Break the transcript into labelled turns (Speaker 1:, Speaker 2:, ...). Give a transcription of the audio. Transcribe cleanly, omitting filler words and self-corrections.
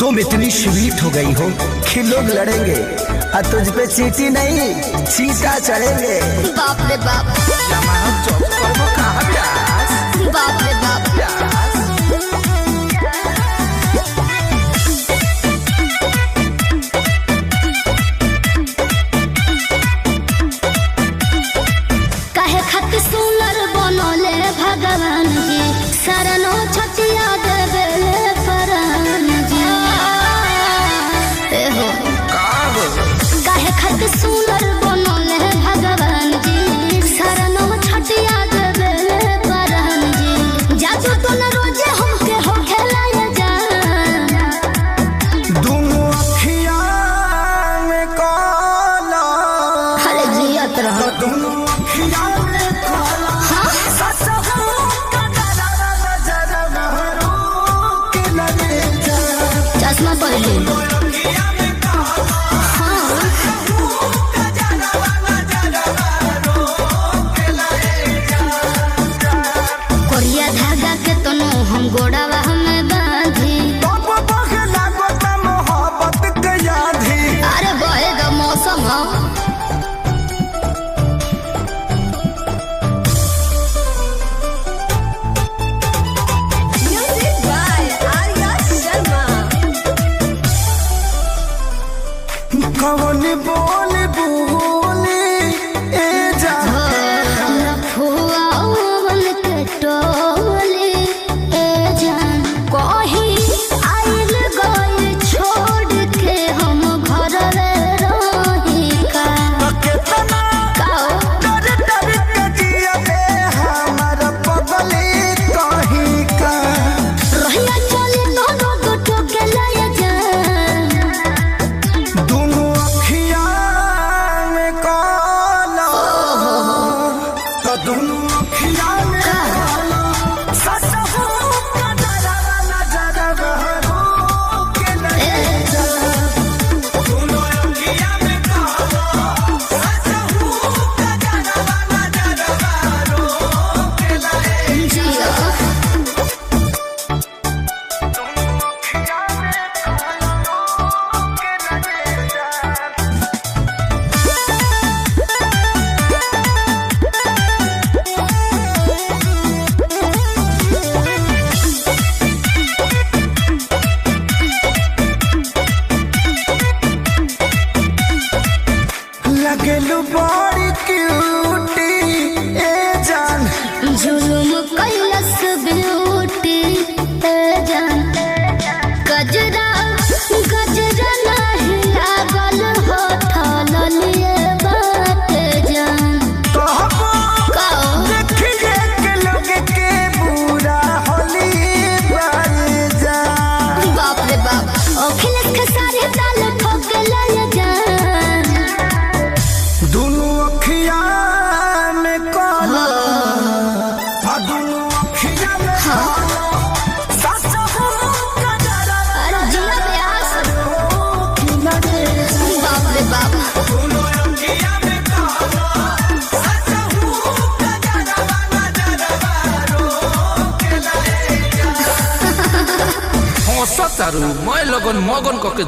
Speaker 1: तुम इतनी स्वीट हो गई हो कि लोग लड़ेंगे और तुझ पे चींटी नहीं चींटा चढ़ेंगे।
Speaker 2: बाप रे बाप, बाप रे बाप। काहे खातिर सुनर बनले भगवान जी, शरणो छतिया देवे परान जी। एहो काहे खातिर सुनर बनले भगवान जी, शरणो छतिया देवे परान जी। जादू तो न रोजे हमके हो खेलाया जा,
Speaker 1: दोनों अखियां में काला।
Speaker 2: अरे जियत रहो
Speaker 1: दोनों अखियां में काला।
Speaker 2: हाँ? चश्मा पहले कोरिया धागा के तनो हम गोड़ावा हमें बांधी। अरे बहे द मौसम हो।
Speaker 1: कौन बोले बोले ए जा
Speaker 2: रखुआवन के टोले ए जान कहीं आइल गइल छोड़ के हम घर रही का।
Speaker 1: कितना
Speaker 2: काओ
Speaker 1: डर डर के जिया बे हमर पगली कहीं का।
Speaker 2: रहिया चले दोनों गोटो के लाया जान,
Speaker 1: दोनों अखियां में काला। तो दोनों अखियां में काला। सच हो कजरा नजर बहरो के लगे जा। दोनों अखियां में काला। सच हो कजरा नजर बहरो के लगे जा।
Speaker 2: जिया
Speaker 1: लगलू बड़ी क्यूटी ए जान।
Speaker 2: जुलुम कैलस ब्यूटी ए जान, गजरा गजरा नहीं लागल हो ठललिए बात जान।
Speaker 1: कहबो
Speaker 2: काओ
Speaker 1: देखिए के लोग के बुरा होली बारी जान।
Speaker 2: बाप रे बाप, अखिलेश के सारे ताल ठोक लाया जान।
Speaker 1: दोनों अखियां में काला। दोनों अखियां में काला। सच हो कजरा
Speaker 2: अरे जिया प्यास,
Speaker 1: के लगे जा।
Speaker 2: बाप रे बाप।
Speaker 1: दोनों अखियां में काला। सच हो कजरा नजर बहरो के लगे जा।
Speaker 3: हंसतारू मैं लगन मगन कके